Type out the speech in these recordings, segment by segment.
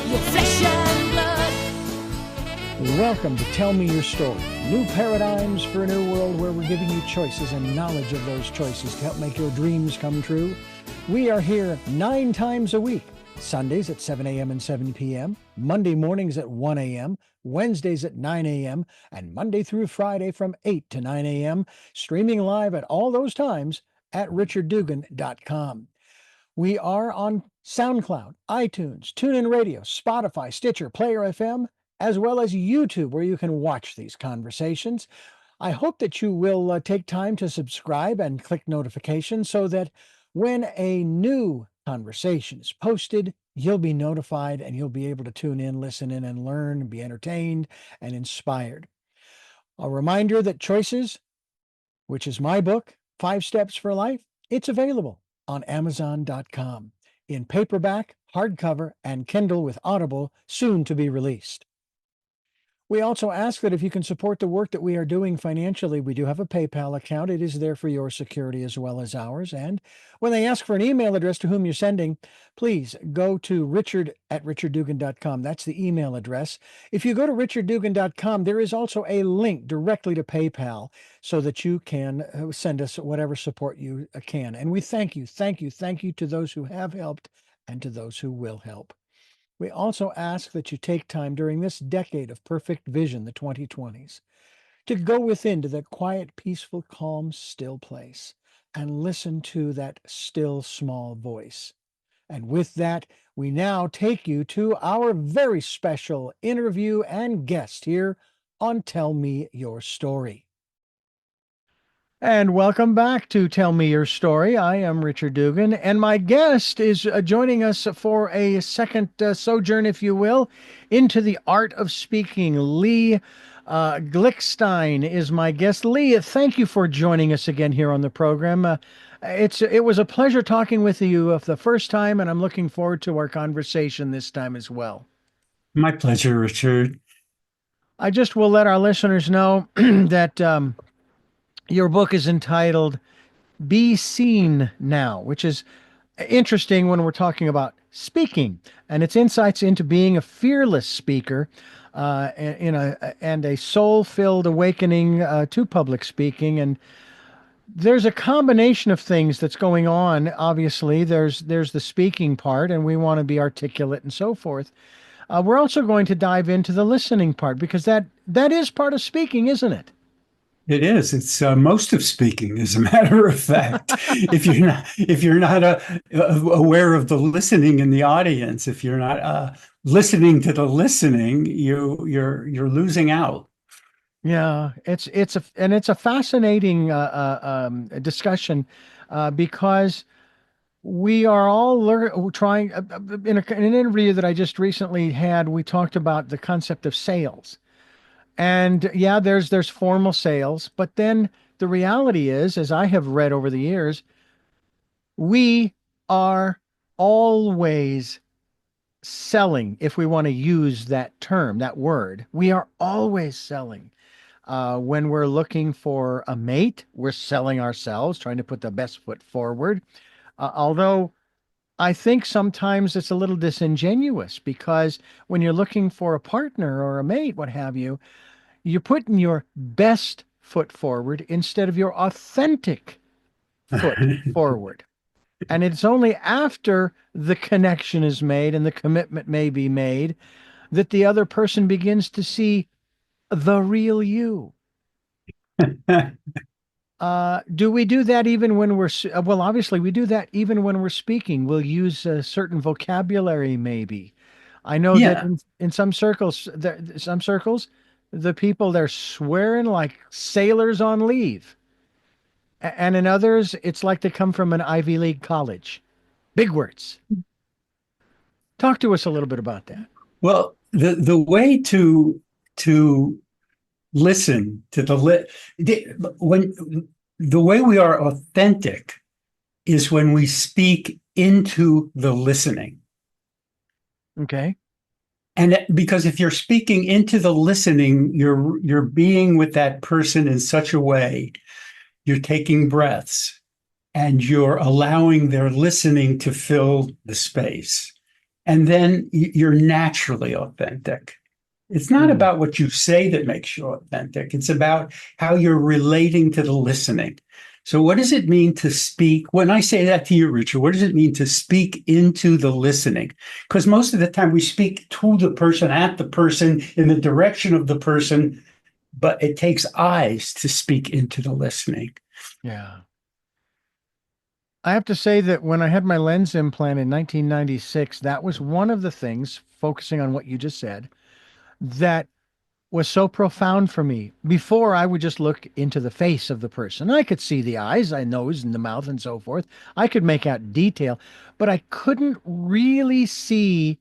your flesh and blood. Welcome to Tell Me Your Story. New paradigms for a new world where we're giving you choices and knowledge of those choices to help make your dreams come true. We are here 9 times a week. Sundays at 7 a.m. and 7 p.m., Monday mornings at 1 a.m., Wednesdays at 9 a.m., and Monday through Friday from 8 to 9 a.m., streaming live at all those times at richarddugan.com. We are on SoundCloud, iTunes, TuneIn Radio, Spotify, Stitcher, Player FM, as well as YouTube, where you can watch these conversations. I hope that you will take time to subscribe and click notifications so that when a new conversation is posted, you'll be notified and you'll be able to tune in, listen in, and learn, and be entertained and inspired. A reminder that Choices, which is my book, 5 Steps for Life, it's available on Amazon.com in paperback, hardcover, and Kindle with Audible, soon to be released. We also ask that if you can support the work that we are doing financially, we do have a PayPal account. It is there for your security as well as ours. And when they ask for an email address to whom you're sending, please go to richard@richarddugan.com. That's the email address. If you go to richarddugan.com, there is also a link directly to PayPal so that you can send us whatever support you can. And we thank you to those who have helped and to those who will help. We also ask that you take time during this decade of perfect vision, the 2020s, to go within to that quiet, peaceful, calm, still place and listen to that still, small voice. And with that, we now take you to our very special interview and guest here on Tell Me Your Story. And welcome back to Tell Me Your Story. I am Richard Dugan, and my guest is joining us for a second sojourn, if you will, into the art of speaking. Lee Glickstein is my guest. Lee, thank you for joining us again here on the program. It was a pleasure talking with you the first time, and I'm looking forward to our conversation this time as well. My pleasure, Richard. I just will let our listeners know that your book is entitled Be Seen Now, which is interesting when we're talking about speaking, and it's insights into being a fearless speaker and a soul-filled awakening to public speaking. And there's a combination of things that's going on. Obviously, there's the speaking part, and we want to be articulate and so forth. We're also going to dive into the listening part, because that is part of speaking, isn't it? It is. It's most of speaking, as a matter of fact. If you're not aware of the listening in the audience, if you're not listening to the listening, you're losing out. Yeah, it's a fascinating discussion because we are all trying. In an interview that I just recently had, we talked about the concept of sales. And yeah, there's formal sales, but then the reality is, as I have read over the years, we are always selling, if we want to use that term, that word. We are always selling. When we're looking for a mate, we're selling ourselves, trying to put the best foot forward. Although I think sometimes it's a little disingenuous, because when you're looking for a partner or a mate, what have you, you're putting your best foot forward instead of your authentic foot forward. And it's only after the connection is made and the commitment may be made that the other person begins to see the real you. Do we do that even when we're, well, obviously we do that even when we're speaking. We'll use a certain vocabulary, maybe. I know that in some circles, the people, they're swearing like sailors on leave. And in others, it's like they come from an Ivy League college. Big words. Talk to us a little bit about that. Well, the way to listen to the way we are authentic is when we speak into the listening. Okay. And because if you're speaking into the listening, you're being with that person in such a way, you're taking breaths and you're allowing their listening to fill the space. and then you're naturally authentic. It's not Mm. about what you say that makes you authentic. It's about how you're relating to the listening. So, what does it mean to speak? When I say that to you, Richard, what does it mean to speak into the listening? Because most of the time we speak to the person, at the person, in the direction of the person, but it takes eyes to speak into the listening. Yeah. I have to say that when I had my lens implant in 1996, that was one of the things, focusing on what you just said, that was so profound for me. Before, I would just look into the face of the person. I could see the eyes, the nose, and the mouth, and so forth. I could make out detail, but I couldn't really see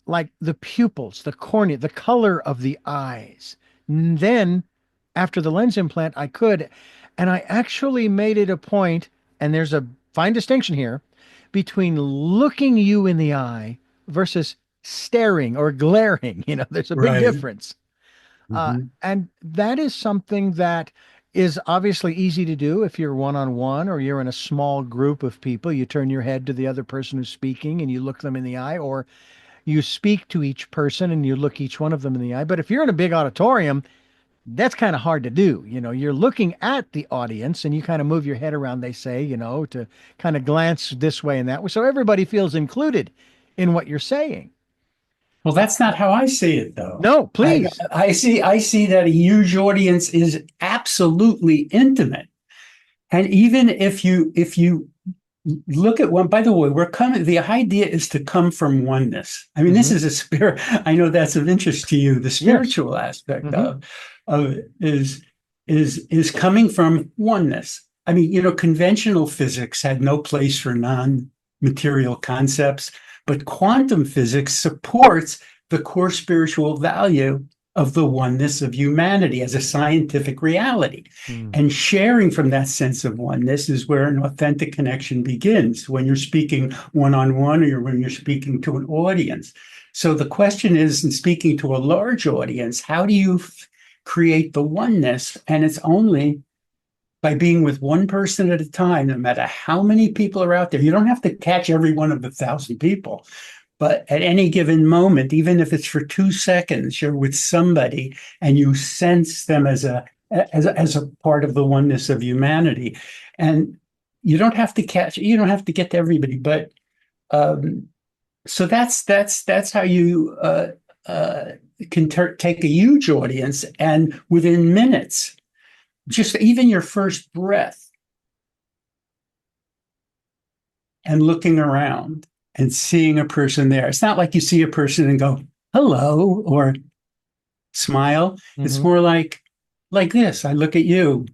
like the pupils, the cornea, the color of the eyes. And then, after the lens implant, I could. And I actually made it a point, and there's a fine distinction here between looking you in the eye versus staring or glaring. There's a big Right. difference. Mhm. And that is something that is obviously easy to do if you're one on one or you're in a small group of people. You turn your head to the other person who's speaking and you look them in the eye, or you speak to each person and you look each one of them in the eye. But if you're in a big auditorium, that's kind of hard to do. You're looking at the audience and you kind of move your head around, they say, to kind of glance this way and that way. So everybody feels included in what you're saying. Well, that's not how I see it, though. No, I, please. I see that a huge audience is absolutely intimate. And even if you look at one, by the way, the idea is to come from oneness. I mean, this Hmm. is a spirit. I know that's of interest to you. The Yes. spiritual aspect Hmm. of it is coming from oneness. I mean, conventional physics had no place for non-material concepts, but quantum physics supports the core spiritual value of the oneness of humanity as a scientific reality. Mm. And sharing from that sense of oneness is where an authentic connection begins when you're speaking one on one or when you're speaking to an audience. So the question is, in speaking to a large audience, how do you create the oneness? And it's only by being with one person at a time, no matter how many people are out there. You don't have to catch every one of the 1,000 people, but at any given moment, even if it's for 2 seconds, you're with somebody and you sense them as a part of the oneness of humanity. And you don't have to get to everybody, but um, so that's how you uh, can take a huge audience and within minutes, just even your first breath and looking around and seeing a person there. It's not like you see a person and go, hello, or smile. It's Hmm. more like this. I look at you.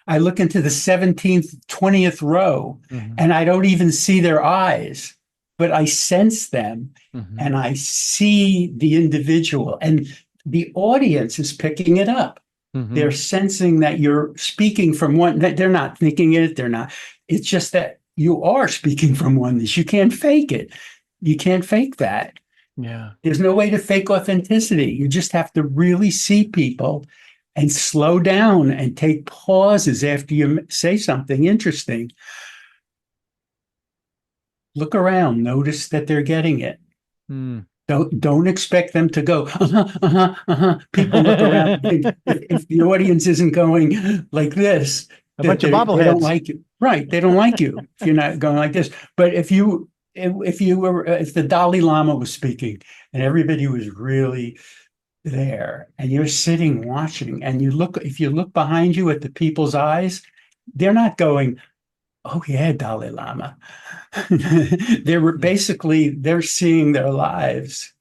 I look into the 17th, 20th row, Hmm. and I don't even see their eyes, but I sense them Hmm. and I see the individual. And the audience is picking it up. They're Hmm. sensing that you're speaking from one, that they're not thinking it, they're not. It's just that you are speaking from oneness. You can't fake it. You can't fake that. Yeah. There's no way to fake authenticity. You just have to really see people and slow down and take pauses after you say something interesting. Look around, notice that they're getting it. Mm. Don't expect them to go, People look around. If the audience isn't going like this, A that bunch of they don't bobbleheads. like you. Right. They don't like you if you're not going like this. But if the Dalai Lama was speaking and everybody was really there and you're sitting watching and if you look behind you at the people's eyes, they're not going, oh yeah, Dalai Lama. Mm. They're seeing their lives.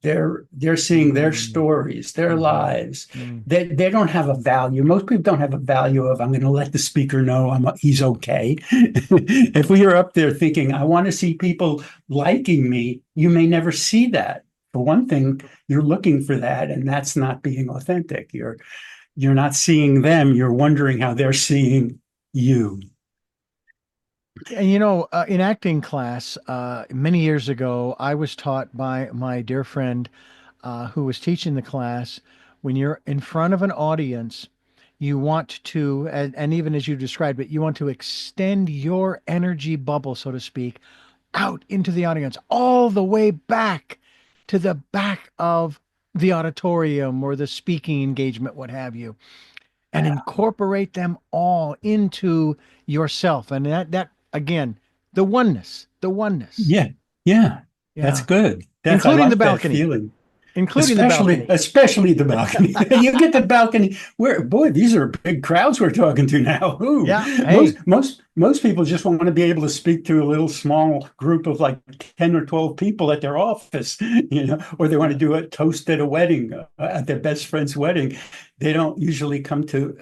They're seeing their Mm. stories, their Hmm. lives. Mm. They don't have a value. Most people don't have a value of I'm going to let the speaker know he's okay. If we are up there thinking I want to see people liking me, you may never see that. For one thing, you're looking for that, and that's not being authentic. You're not seeing them. You're wondering how they're seeing you. And in acting class, many years ago, I was taught by my dear friend who was teaching the class, when you're in front of an audience, you want to, and even as you described it, you want to extend your energy bubble, so to speak, out into the audience, all the way back to the back of the auditorium or the speaking engagement, what have you, and Yeah. incorporate them all into yourself. And that again, the oneness. Yeah. Yeah. That's Yeah. good. I Including the like that balcony, feeling. including the Especially, balcony. especially the balcony. You get the balcony where, boy, these are big crowds we're talking to now. Ooh, Yeah. Hey, most people just want to be able to speak to a little small group of like 10 or 12 people at their office, or they want to do a toast at a wedding, at their best friend's wedding. They don't usually come to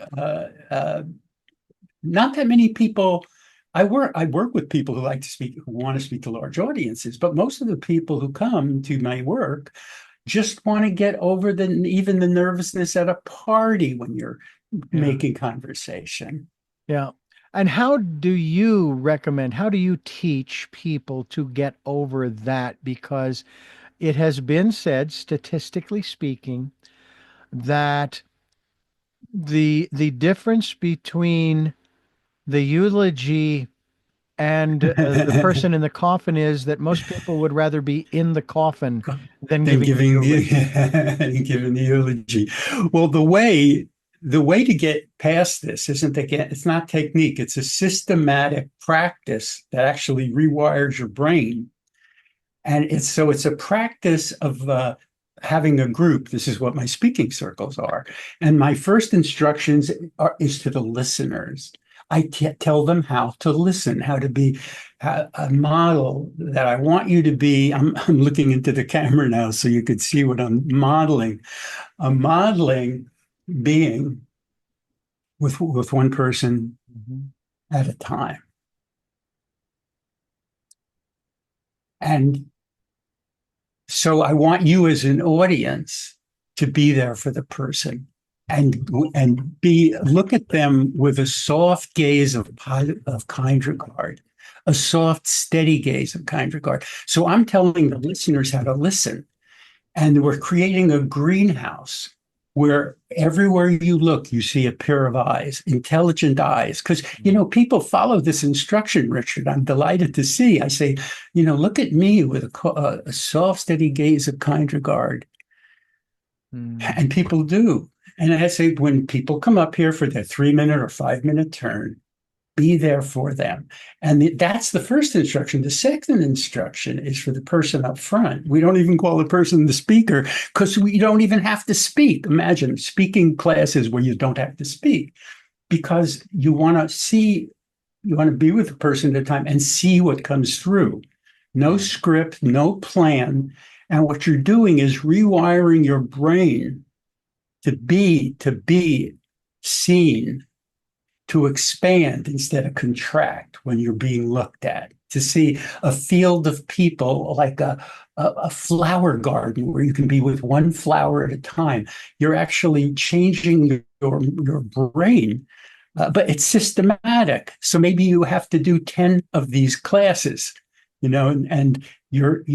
not that many people. I work with people who like to speak, who want to speak to large audiences, but most of the people who come to my work just want to get over even the nervousness at a party when you're yeah. making conversation. Yeah. And how do you teach people to get over that? Because it has been said, statistically speaking, that the difference between the eulogy and the person in the coffin is that most people would rather be in the coffin than Than giving the giving eulogy. giving the eulogy. Well, the way to get past this isn't to get, it's not technique, it's a systematic practice that actually rewires your brain. And it's a practice of having a group. This is what my speaking circles are. And my first instructions is to the listeners. Tell them how to listen, how to be a model that I want you to be. I'm looking into the camera now so you could see what I'm modeling. I'm modeling being with one person Mhm. at a time. And so I want you as an audience to be there for the person and look at them with a soft gaze of kind regard, a soft, steady gaze of kind regard. So I'm telling the listeners how to listen, and we're creating a greenhouse where everywhere you look, you see a pair of eyes, intelligent eyes. Because, people follow this instruction, Richard. I'm delighted to see. I say, look at me with a soft, steady gaze of kind regard. Mm. And people do. And I say, when people come up here for their 3-minute or 5-minute turn, be there for them. And that's the first instruction. The second instruction is for the person up front. We don't even call the person the speaker because we don't even have to speak. Imagine speaking classes where you don't have to speak because you want to be with the person at a time and see what comes through. No script, no plan. And what you're doing is rewiring your brain to be seen, to expand instead of contract when you're being looked at, to see a field of people like a flower garden where you can be with one flower at a time. You're actually changing your brain, but it's systematic. So maybe you have to do 10 of these classes, and you're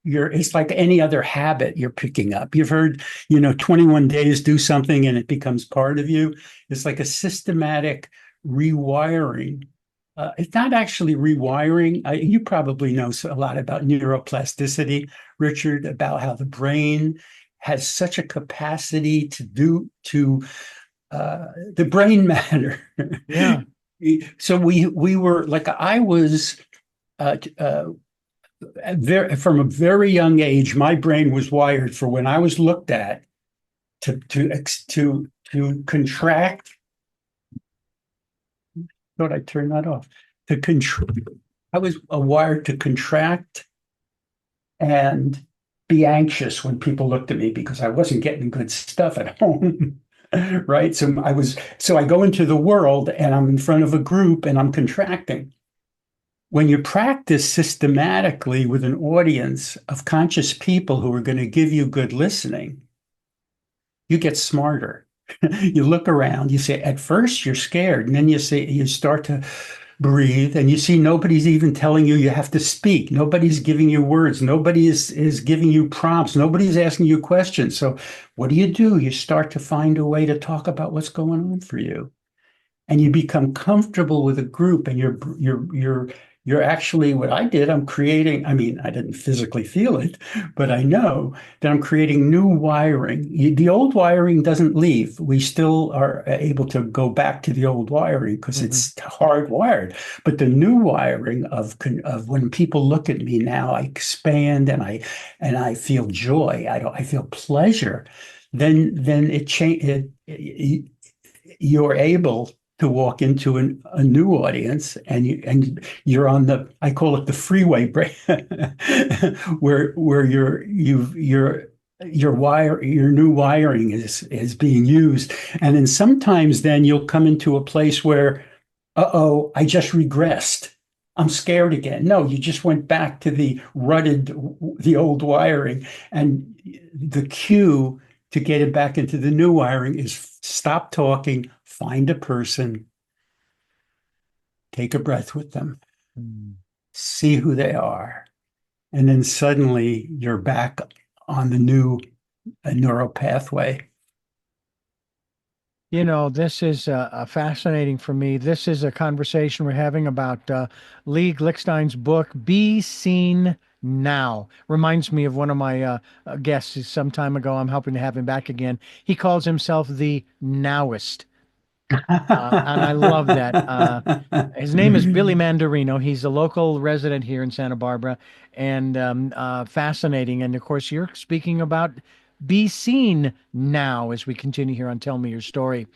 it's like any other habit you're picking up. You've heard, 21 days do something and it becomes part of you. It's like a systematic rewiring. It's not actually rewiring. You probably know a lot about neuroplasticity, Richard, about how the brain has such a capacity to the brain matter. Yeah. So we were like, I was from a very young age, my brain was wired for when I was looked at to contract. Thought I turned that off. To control, I was wired to contract and be anxious when people looked at me because I wasn't getting good stuff at home. Right. So I go into the world and I'm in front of a group and I'm contracting. When you practice systematically with an audience of conscious people who are going to give you good listening, you get smarter. You look around, you say, at first you're scared, and then you start to breathe, and you see nobody's even telling you have to speak. Nobody's giving you words. Nobody is giving you prompts. Nobody's asking you questions. So what do? You start to find a way to talk about what's going on for you. And you become comfortable with a group, and you're actually what I did. I'm creating, I mean, I didn't physically feel it, but I know that I'm creating new wiring. The old wiring doesn't leave. We still are able to go back to the old wiring because Mhm. it's hardwired. But the new wiring of when people look at me now, I expand and I feel joy. I feel pleasure. Then it change it, you're able to walk into a new audience and you're on the I call it the freeway break where your new wiring is being used. And then sometimes then you'll come into a place where, uh-oh, I just regressed. I'm scared again. No, you just went back to the old wiring. And the cue to get it back into the new wiring is stop talking, find a person, take a breath with them, Mm. see who they are. And then suddenly you're back on the new neural pathway. This is fascinating for me. This is a conversation we're having about Lee Glickstein's book, Be Seen Now. Reminds me of one of my guests some time ago. I'm hoping to have him back again. He calls himself the Nowist. And I love that. His name is Billy Mandarino. He's a local resident here in Santa Barbara and fascinating. And of course, you're speaking about be seen now as we continue here on Tell Me Your Story.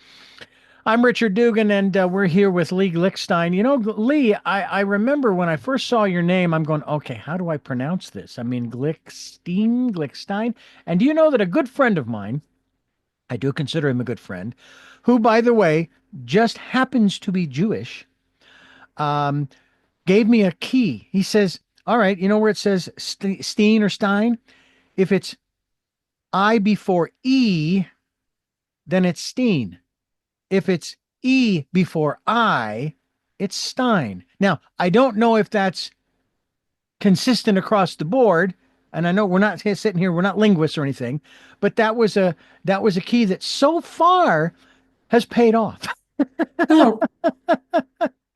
I'm Richard Dugan, and we're here with Lee Glickstein. Lee, I remember when I first saw your name, I'm going, okay, how do I pronounce this? I mean, Glickstein. And do you know that a good friend of mine, I do consider him a good friend, who, by the way, just happens to be Jewish, um, gave me a key. He says, all right, you know where it says Steen or Stein? If it's I before E, then it's Steen. If it's E before I, it's Stein. Now, I don't know if that's consistent across the board. And I know we're not sitting here, we're not linguists or anything, but that was a key that so far has paid off. Oh,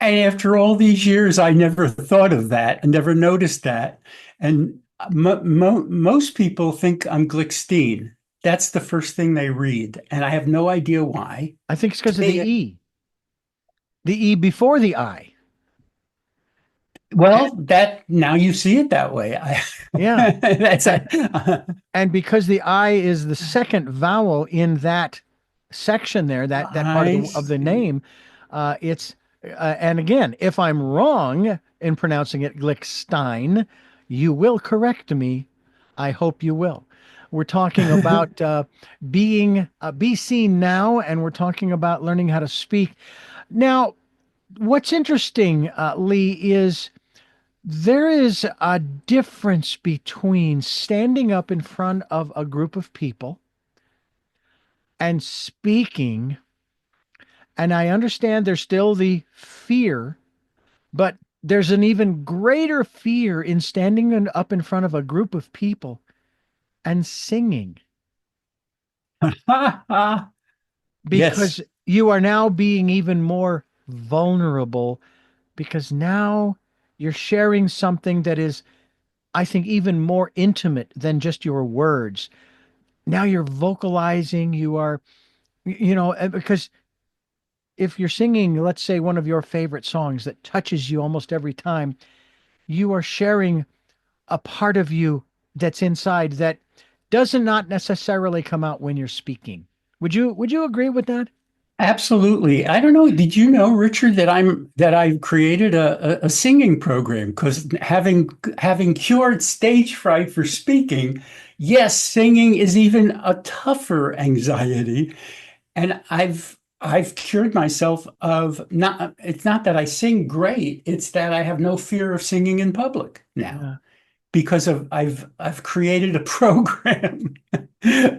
and after all these years, I never thought of that. I never noticed that. And most people think I'm Glickstein. That's the first thing they read. And I have no idea why. I think it's because of They, the E before the I. well, that now you see it that way. Yeah. That's And, a, and because the I is the second vowel in that section there, that part of I the see. name, it's and again, if I'm wrong in pronouncing it Glickstein, you will correct me. I hope you will. We're talking about be seen now, and we're talking about learning how to speak. Now, what's interesting, Lee, is there is a difference between standing up in front of a group of people and speaking. And I understand there's still the fear, but there's an even greater fear in standing up in front of a group of people and singing because Yes. you are now being even more vulnerable because now you're sharing something that is, I think, even more intimate than just your words. Now you're vocalizing, you are, because if you're singing, let's say, one of your favorite songs that touches you almost every time, you are sharing a part of you that's inside that does not necessarily come out when you're speaking. Would you agree with that? Absolutely. I don't know. Did you know, Richard, that I've created a singing program? Because having cured stage fright for speaking, yes, singing is even a tougher anxiety. And I've cured myself of not, it's not that I sing great, it's that I have no fear of singing in public now Yeah. because I've created a program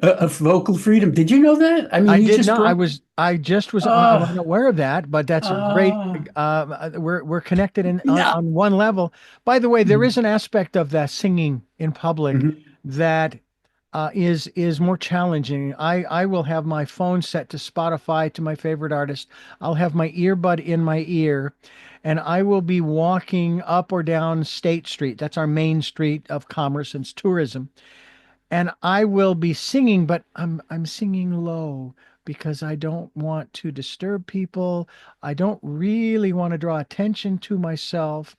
of vocal freedom. Did you know that? I mean, I you did just not. brought I just was I'm oh, unaware of that, but that's a great. uh, We're connected no. on one level. By the way, there is an aspect of that singing in public Mhm. that is more challenging. I will have my phone set to Spotify to my favorite artist. I'll have my earbud in my ear, and I will be walking up or down State Street. That's our main street of commerce and tourism. And I will be singing, but I'm singing low because I don't want to disturb people. I don't really want to draw attention to myself.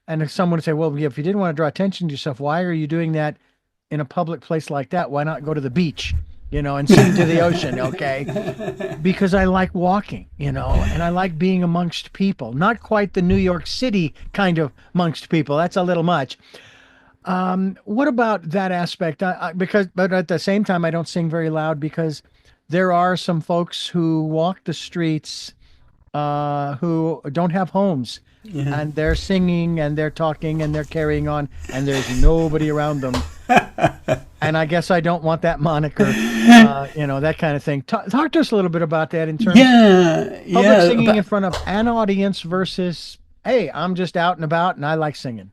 And if someone would say, well, if you didn't want to draw attention to yourself, why are you doing that in a public place like that? Why not go to the beach, and sing to the ocean? Okay. Because I like walking, and I like being amongst people, not quite the New York City kind of amongst people. That's a little much. What about that aspect? But at the same time, I don't sing very loud because there are some folks who walk the streets, who don't have homes, and they're singing and they're talking and they're carrying on, and there's nobody around them. And I guess I don't want that moniker, that kind of thing. Talk to us a little bit about that in terms of public singing in front of an audience versus, hey, I'm just out and about and I like singing.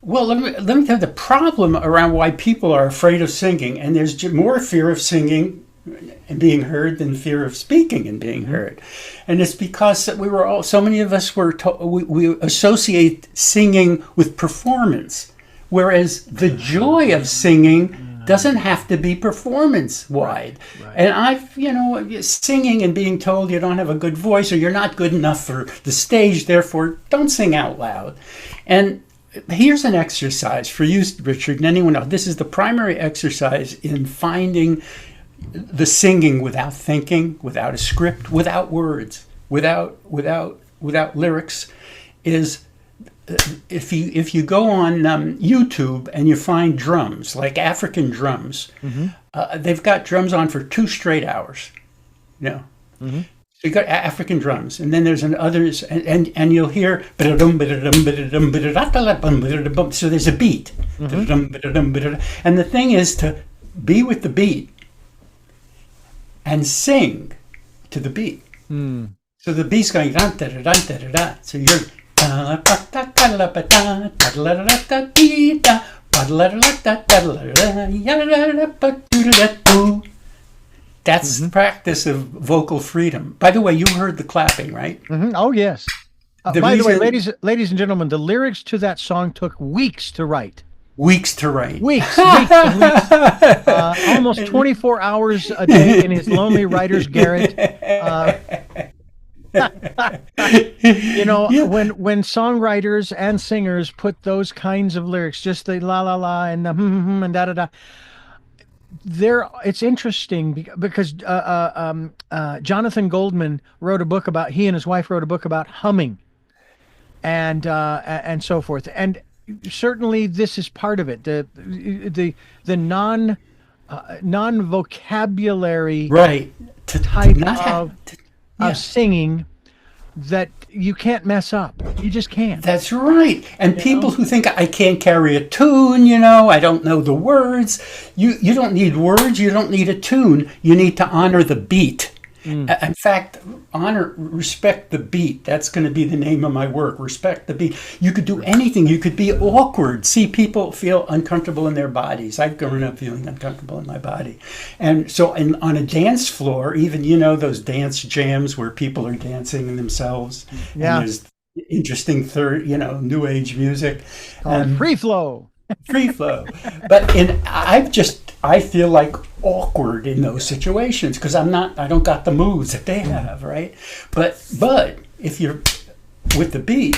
Well, let me tell you the problem around why people are afraid of singing, and there's more fear of singing and being heard than fear of speaking and being heard. And it's because so many of us we associate singing with performance, whereas the joy of singing doesn't have to be performance wide. Right. And singing and being told you don't have a good voice or you're not good enough for the stage, therefore don't sing out loud. And here's an exercise for you, Richard, and anyone else. This is the primary exercise in finding the singing without thinking, without a script, without words, without lyrics. Is if you go on YouTube and you find drums, like African drums, they've got drums on for 2 straight hours. So you got African drums, and then there's others, and you'll hear so there's a beat, and the thing is to be with the beat and sing to the beat. So the beat's going dun, da, da, dun, da, da, da. So you're that's the practice of vocal freedom. By the way, you heard the clapping, right? Oh, yes. By the way, ladies and gentlemen, the lyrics to that song took weeks to write. Weeks to write. Weeks and weeks. Almost 24 hours a day in his lonely writer's garret. When songwriters and singers put those kinds of lyrics, just the la la la and the and da da da, it's interesting because Jonathan Goldman he and his wife wrote a book about humming and so forth, and certainly this is part of it, the non vocabulary type of singing that you can't mess up. You just can't. That's right. And people who think I can't carry a tune, I don't know the words. You don't need words. You don't need a tune. You need to honor the beat. In fact, respect the beat. That's going to be the name of my work. Respect the beat. You could do anything. You could be awkward. See, people feel uncomfortable in their bodies. I've grown up feeling uncomfortable in my body. And so on a dance floor, even, those dance jams where people are dancing themselves. Yeah. And there's interesting new age music. Free flow. Free flow. But I feel like awkward in those situations because I don't got the moves that they have, right? But if you're with the beat,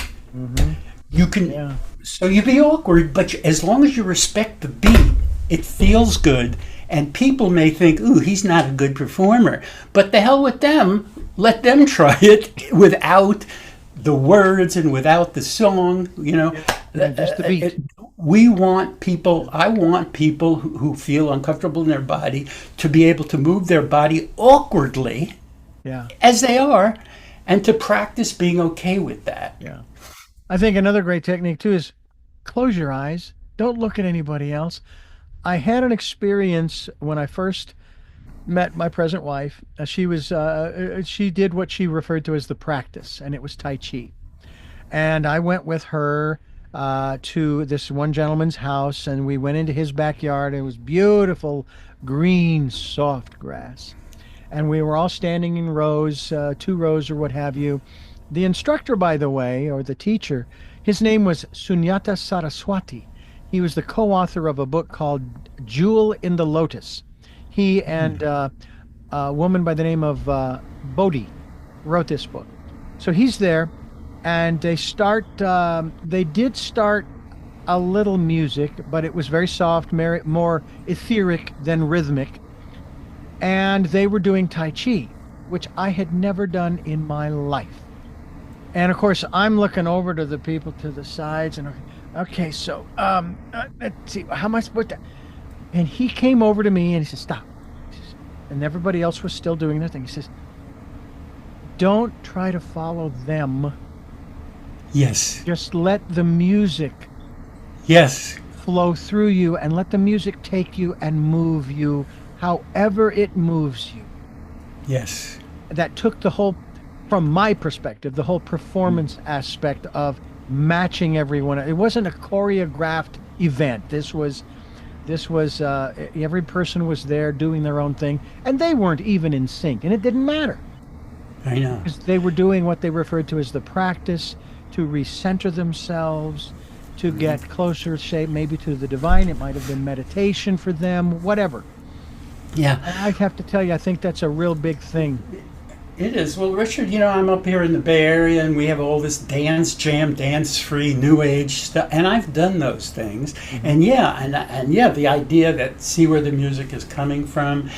you can, so you be awkward, but as long as you respect the beat, it feels good. And people may think, ooh, he's not a good performer, but the hell with them. Let them try it without the words and without the song, just the beat. I want people who feel uncomfortable in their body to be able to move their body awkwardly as they are, and to practice being okay with that. Yeah. I think another great technique too is close your eyes. Don't look at anybody else. I had an experience when I first met my present wife. She did what she referred to as the practice, and it was Tai Chi. And I went with her to this one gentleman's house, and we went into his backyard. It was beautiful, green, soft grass. And we were all standing in rows, 2 rows or what have you. The instructor, by the way, or the teacher, his name was Sunyata Saraswati. He was the co-author of a book called Jewel in the Lotus. He and a woman by the name of Bodhi wrote this book. So he's there, and they did start a little music, but it was very soft, more etheric than rhythmic. And they were doing Tai Chi, which I had never done in my life. And of course, I'm looking over to the people to the sides, and okay, so let's see, how am I supposed to? And he came over to me and he said, "Stop." And everybody else was still doing their thing. He says, "Don't try to follow them. Yes. Just let the music Yes. flow through you, and let the music take you and move you however it moves you." Yes. That took the whole, from my perspective, the whole performance aspect of matching everyone. It wasn't a choreographed event. This was every person was there doing their own thing, and they weren't even in sync, and it didn't matter. I know. Because they were doing what they referred to as the practice to recenter themselves, to get closer, say, maybe to the divine. It might have been meditation for them, whatever. Yeah. I have to tell you, I think that's a real big thing. It is. Well, Richard, I'm up here in the Bay Area, and we have all this dance jam, dance-free, new age stuff, and I've done those things. And the idea that see where the music is coming from,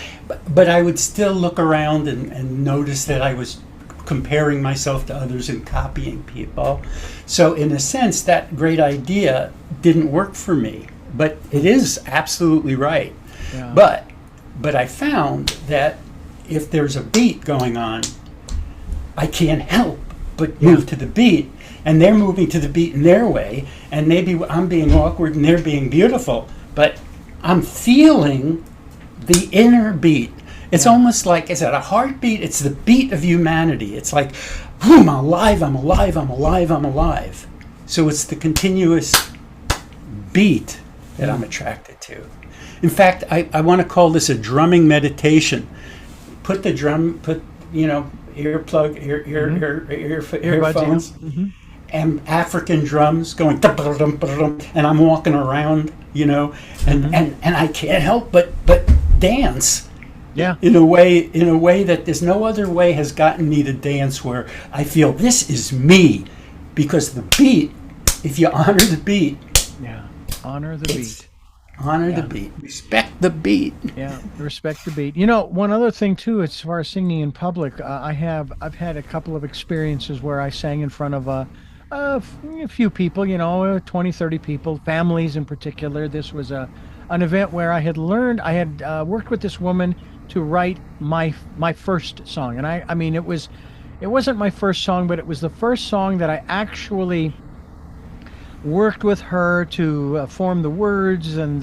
but I would still look around and notice that I was comparing myself to others and copying people. So in a sense, that great idea didn't work for me, but it is absolutely right. Yeah. But I found that if there's a beat going on, I can't help but move to the beat, and they're moving to the beat in their way, and maybe I'm being awkward and they're being beautiful, but I'm feeling the inner beat. It's almost like, is it a heartbeat? It's the beat of humanity. It's like, boom, I'm alive, I'm alive, I'm alive, I'm alive. So it's the continuous beat that I'm attracted to. In fact, I want to call this a drumming meditation. Put earbuds in. And African drums going, and I'm walking around, and I can't help but dance. Yeah. In a way that there's no other way has gotten me to dance, where I feel this is me, because the beat, if you honor the beat, honor the beat. Honor the beat. Respect the beat. Yeah, respect the beat. One other thing too, as far as singing in public, I've had a couple of experiences where I sang in front of a few people, 20, 30 people, families in particular. This was an event where I had worked with this woman to write my first song, and I mean it wasn't my first song, but it was the first song that I actually worked with her to form the words and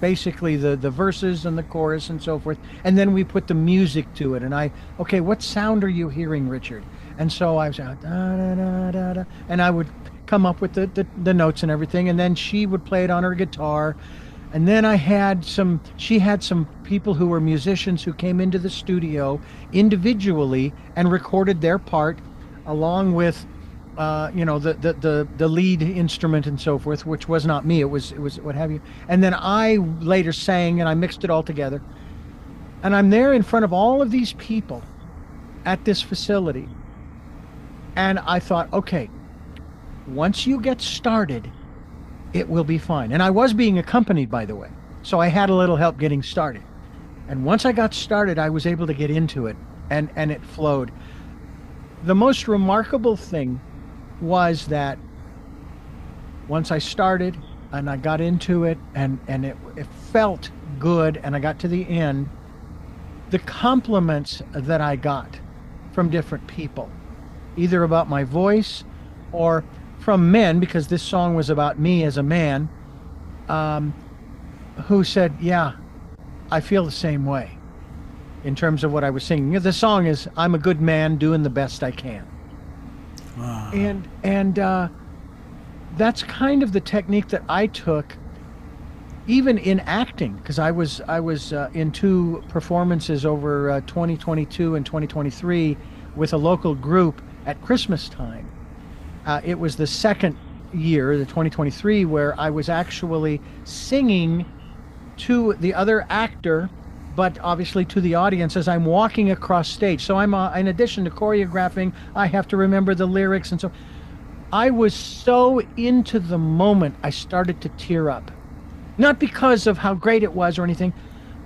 basically the verses and the chorus and so forth, and then we put the music to it. And okay, what sound are you hearing, Richard? And so I was da, da, da, da, da, and I would come up with the notes and everything, and then she would play it on her guitar. And then she had some people who were musicians who came into the studio individually and recorded their part along with the lead instrument and so forth, which was not me. It was what have you. And then I later sang, and I mixed it all together. And I'm there in front of all of these people at this facility. And I thought, okay, once you get started, it will be fine. And I was being accompanied, by the way, so I had a little help getting started. And once I got started, I was able to get into it, and it flowed. The most remarkable thing was that once I started and I got into it, and it felt good, and I got to the end, the compliments that I got from different people, either about my voice or from men, because this song was about me as a man, who said, yeah, I feel the same way in terms of what I was singing. The song is, I'm a good man doing the best I can. Wow. And that's kind of the technique that I took even in acting, because I was in two performances over 2022 and 2023 with a local group, at Christmas time. It was the second year, the 2023, where I was actually singing to the other actor, but obviously to the audience as I'm walking across stage. So I'm, in addition to choreographing, I have to remember the lyrics. And so I was so into the moment, I started to tear up. Not because of how great it was or anything,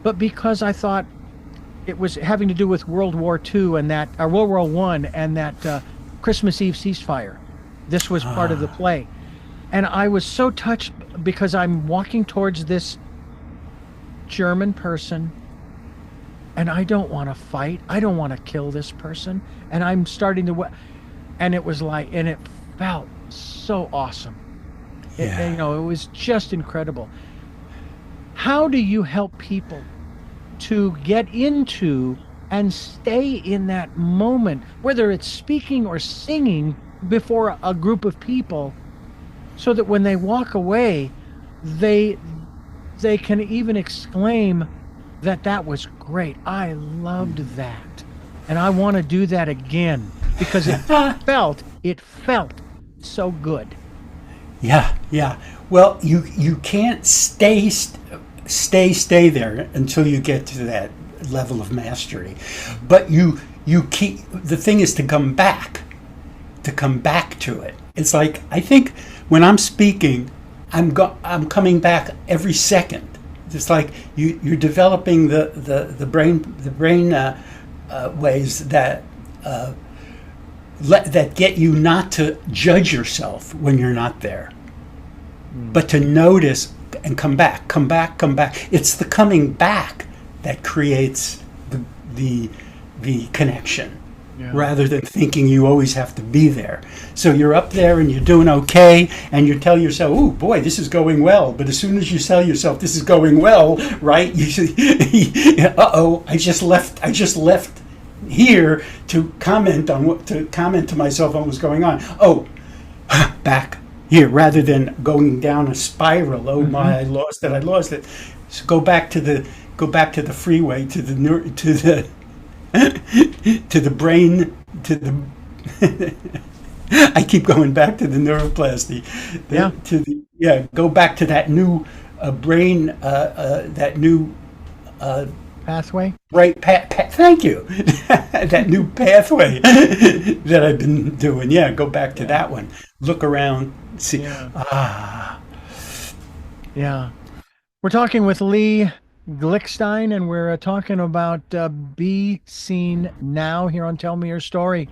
but because I thought it was having to do with World War II and that, or World War I, and that Christmas Eve ceasefire. This was part of the play. And I was so touched because I'm walking towards this German person and I don't want to fight. I don't want to kill this person. And I'm starting to, and it was like, and it felt so awesome. Yeah. It was just incredible. How do you help people to get into and stay in that moment, whether it's speaking or singing before a group of people, so that when they walk away, they can even exclaim that was great. I loved that. And I want to do that again because it felt so good. Yeah, yeah. Well, you can't stay there until you get to that level of mastery. But you keep, the thing is to come back to it. It's like, I think when I'm speaking, I'm coming back every second. It's like you're developing the brain ways that that get you not to judge yourself when you're not there, but to notice and come back. It's the coming back that creates the connection. Yeah. Rather than thinking you always have to be there. So you're up there and you're doing okay, and you tell yourself, "Oh boy, this is going well." But as soon as you tell yourself this is going well, right? You say, "Uh-oh, I just left here to comment to myself on what's going on." Oh, back here, rather than going down a spiral. Oh my, I lost it. So go back to the freeway, to the brain, I keep going back to the neuroplasty. Go back to that new brain, that new pathway. Right, thank you. That new pathway that I've been doing. Yeah, go back to that one. Look around, see. Yeah. We're talking with Lee Glickstein, and we're talking about Be Seen Now here on Tell Me Your Story.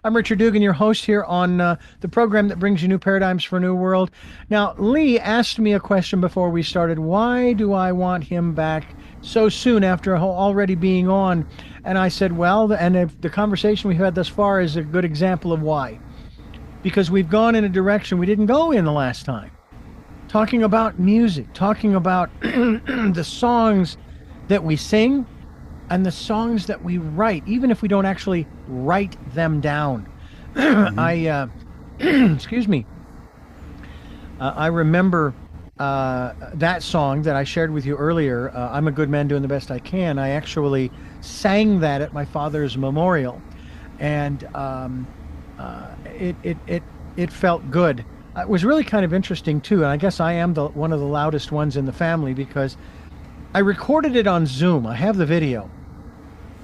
I'm Richard Dugan, your host here on the program that brings you new paradigms for a new world. Now, Lee asked me a question before we started. Why do I want him back so soon after already being on? And I said, well, and if the conversation we've had thus far is a good example of why. Because we've gone in a direction we didn't go in the last time. Talking about music, talking about the songs that we sing and the songs that we write, even if we don't actually write them down. Excuse me. I remember that song that I shared with you earlier, I'm a Good Man Doing the Best I Can. I actually sang that at my father's memorial, and it felt good. It was really kind of interesting too, and I guess I am one of the loudest ones in the family because I recorded it on Zoom. I have the video.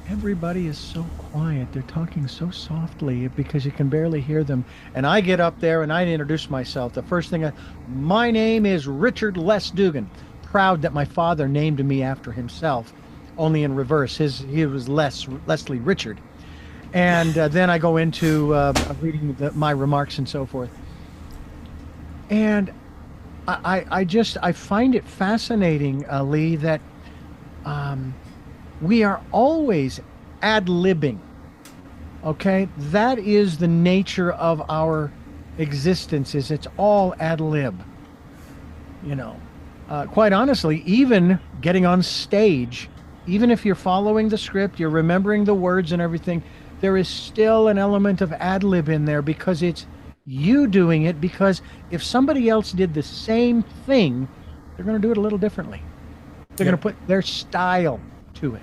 Everybody is so quiet. They're talking so softly because you can barely hear them. And I get up there and I introduce myself. The first thing, my name is Richard Les Dugan. Proud that my father named me after himself, only in reverse. He was Leslie Richard. And then I go into reading my remarks and so forth. And I find it fascinating, Lee, that we are always ad-libbing. Okay, that is the nature of our existence. It's all ad-lib. Quite honestly, even getting on stage, even if you're following the script, you're remembering the words and everything, there is still an element of ad-lib in there because it's you doing it, because if somebody else did the same thing, they're going to do it a little differently. They're going to put their style to it.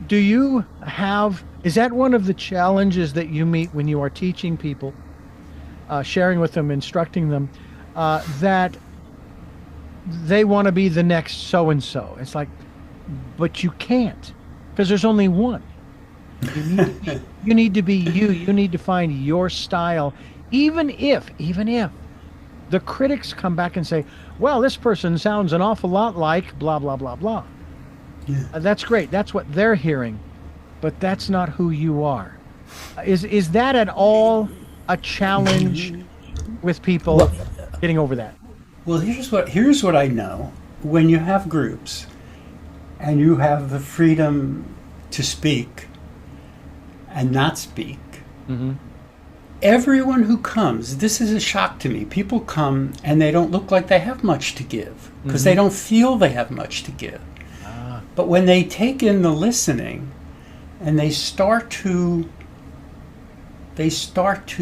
Do you have, is that one of the challenges that you meet when you are teaching people, sharing with them, instructing them, that they want to be the next so and so? It's like, but you can't because there's only one. You need to be you. You need to find your style, even if the critics come back and say, well, this person sounds an awful lot like blah, blah, blah, blah. Yeah. That's great. That's what they're hearing, but that's not who you are. Is that at all a challenge with people Well, getting over that? well, here's what I know. When you have groups and you have the freedom to speak and not speak, Hmm. everyone who comes, this is a shock to me. People come and they don't look like they have much to give because they don't feel they have much to give. Ah, But when they take in the listening and they start to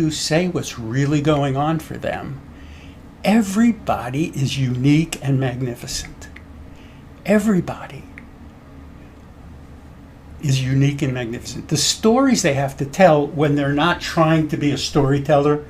say what's really going on for them, everybody is unique and magnificent. Everybody is unique and magnificent. The stories they have to tell when they're not trying to be a storyteller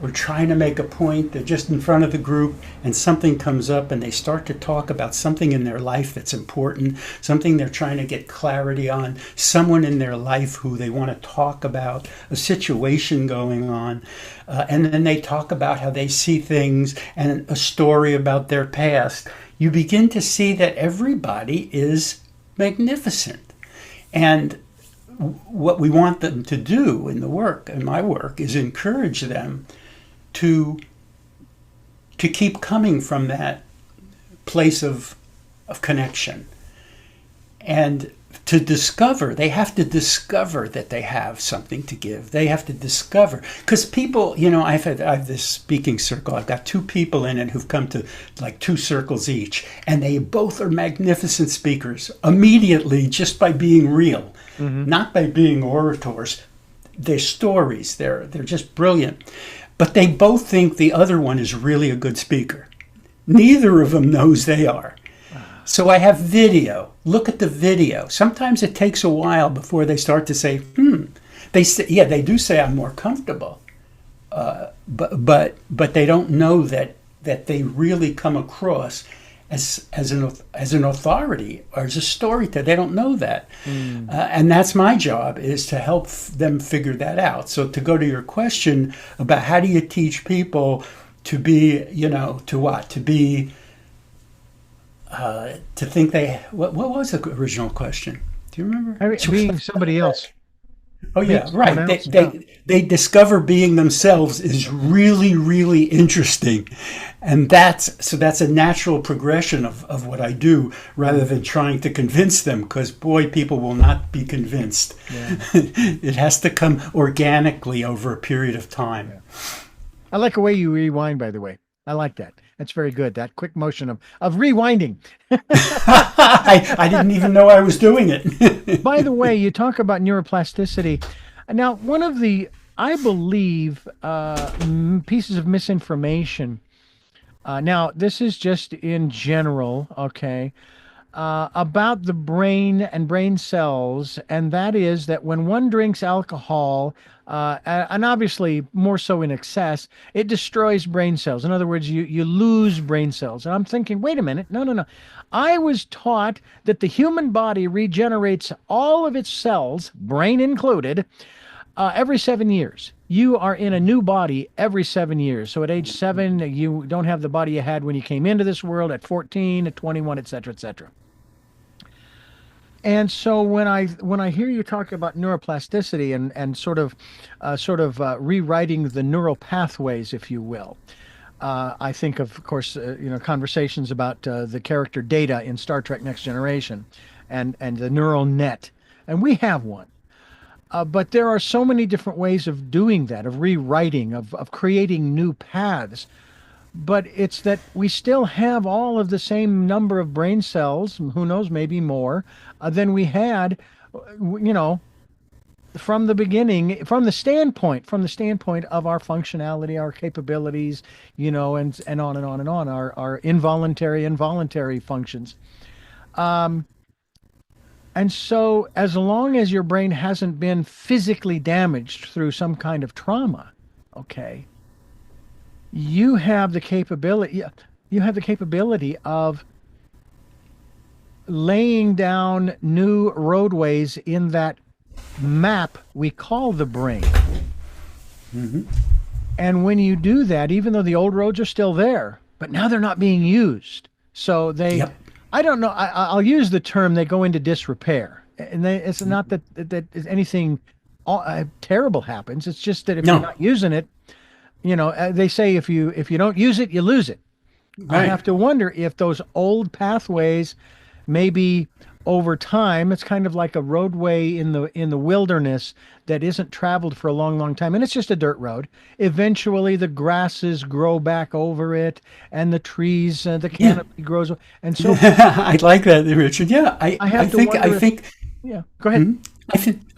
or trying to make a point, they're just in front of the group and something comes up and they start to talk about something in their life that's important, something they're trying to get clarity on, someone in their life who they want to talk about, a situation going on, and then they talk about how they see things and a story about their past. You begin to see that everybody is magnificent. And what we want them to do in the work, in my work, is encourage them to keep coming from that place of connection. And they have to discover that they have something to give. They have to discover, because people, I have this speaking circle. I've got two people in it who've come to like 2 circles each, and they both are magnificent speakers immediately just by being real, not by being orators. Their stories, they're just brilliant. But they both think the other one is really a good speaker. Neither of them knows they are. So I have video. Look at the video. Sometimes it takes a while before they start to say, They say, yeah, they do say I'm more comfortable. But they don't know that they really come across as an authority or as a storyteller. They don't know that. And that's my job, is to help them figure that out. So to go to your question about how do you teach people to be, to think what was the original question? Do you remember? Being somebody else. Oh yeah, Being right. someone else, They discover being themselves is really, really interesting, and that's a natural progression of what I do, rather than trying to convince them. Because boy, people will not be convinced. Yeah. It has to come organically over a period of time. Yeah. I like the way you rewind, by the way. I like that. That's very good. That quick motion of rewinding. I didn't even know I was doing it. By the way, you talk about neuroplasticity. Now, one of the, I believe, pieces of misinformation. Now, this is just in general, okay, about the brain and brain cells, and that is that when one drinks alcohol, and obviously more so in excess, it destroys brain cells. In other words, you lose brain cells. And I'm thinking, wait a minute, no. I was taught that the human body regenerates all of its cells, brain included, every 7 years. You are in a new body every 7 years. So at age 7, you don't have the body you had when you came into this world, at 14, at 21, et cetera, et cetera. And so when I hear you talk about neuroplasticity and sort of rewriting the neural pathways, if you will, I think of course, conversations about the character Data in Star Trek Next Generation, and the neural net, and we have one. But there are so many different ways of doing that, of rewriting, of creating new paths. But it's that we still have all of the same number of brain cells, who knows, maybe more, than we had, from the beginning, from the standpoint of our functionality, our capabilities, and on and on and on, our involuntary and voluntary functions. And so, as long as your brain hasn't been physically damaged through some kind of trauma, okay, you have the capability, you have the capability of laying down new roadways in that map we call the brain. And when you do that, even though the old roads are still there, but now they're not being used. So Yep. I don't know, I'll use the term, they go into disrepair. And it's not that anything terrible happens. It's just that if you're No. not using it, they say if you don't use it, you lose it. I Right. have to wonder if those old pathways, maybe over time, it's kind of like a roadway in the wilderness that isn't traveled for a long, long time, and it's just a dirt road. Eventually, the grasses grow back over it, and the trees, the canopy grows, and so I like that, Richard. Yeah, I have to think, wonder yeah, go ahead.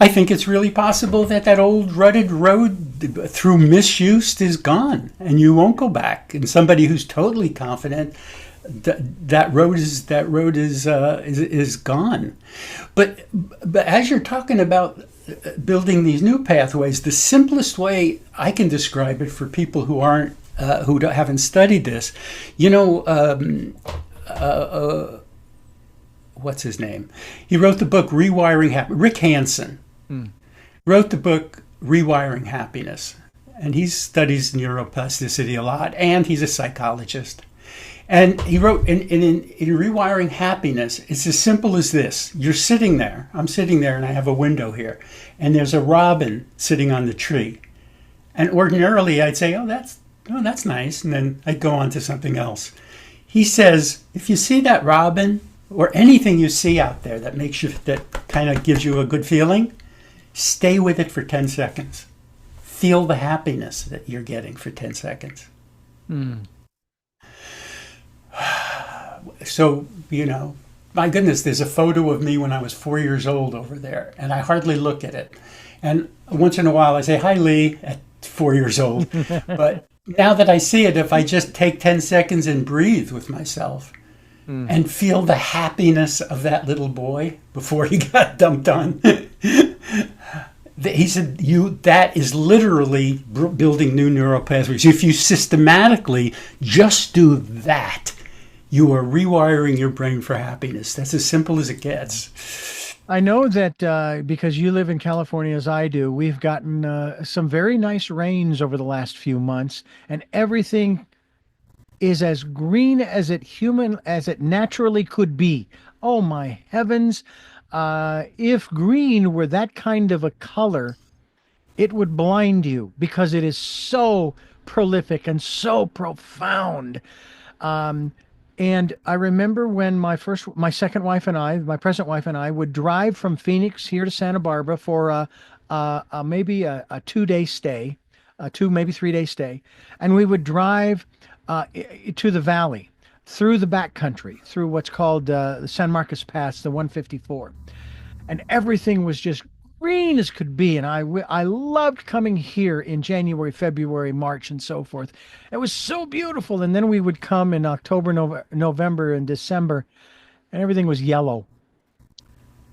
I think it's really possible that that old rutted road through misuse is gone, and you won't go back. And somebody who's totally confident that road is gone. But as you're talking about building these new pathways, the simplest way I can describe it for people who aren't haven't studied this, what's his name? He wrote the book Rewiring Happiness. Rick Hansen wrote the book Rewiring Happiness, and he studies neuroplasticity a lot, and he's a psychologist. And he wrote in Rewiring Happiness, it's as simple as this. You're sitting there. I'm sitting there, and I have a window here, and there's a robin sitting on the tree. And ordinarily, I'd say, oh, that's nice, and then I'd go on to something else. He says, if you see that robin, or anything you see out there that kind of gives you a good feeling, stay with it for 10 seconds. Feel the happiness that you're getting for 10 seconds. So, my goodness, there's a photo of me when I was 4 years old over there, and I hardly look at it. And once in a while I say, hi, Lee, at 4 years old. But now that I see it, if I just take 10 seconds and breathe with myself and feel the happiness of that little boy before he got dumped on, he said, that is literally building new neural pathways. If you systematically just do that, you are rewiring your brain for happiness. That's as simple as it gets. I know that because you live in California as I do, we've gotten some very nice rains over the last few months, and everything is as green as it naturally could be. Oh my heavens. If green were that kind of a color, it would blind you because it is so prolific and so profound. And I remember when my second wife and I, my present wife and I, would drive from Phoenix here to Santa Barbara for maybe a 2-day stay, maybe 3-day stay, and we would drive to the valley, through the backcountry, through what's called the San Marcos Pass, the 154, and everything was just green as could be. And I loved coming here in January, February, March, and so forth. It was so beautiful. And then we would come in October, November, and December, and everything was yellow.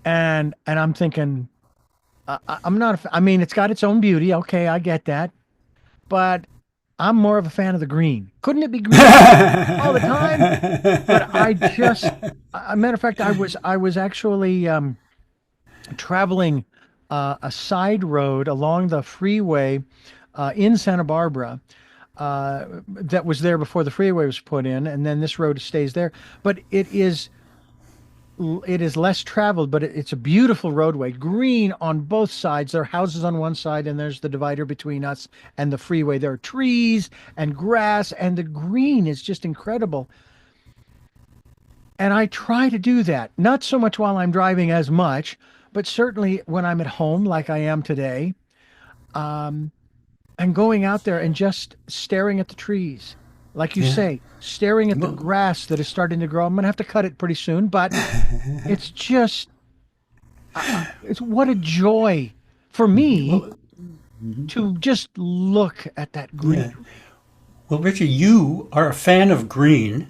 And I'm thinking, I'm not. I mean, it's got its own beauty. Okay, I get that, but I'm more of a fan of the green. Couldn't it be green all the time? But a matter of fact, I was actually traveling a side road along the freeway in Santa Barbara that was there before the freeway was put in, and then this road stays there. But it is less traveled, but it's a beautiful roadway, green on both sides. There are houses on one side, and there's the divider between us and the freeway. There are trees and grass, and the green is just incredible. And I try to do that, not so much while I'm driving as much, but certainly when I'm at home, like I am today, and going out there and just staring at the trees. Like you say, staring at the grass that is starting to grow. I'm going to have to cut it pretty soon, but it's just, it's what a joy for me to just look at that green. Yeah. Well, Richard, you are a fan of green,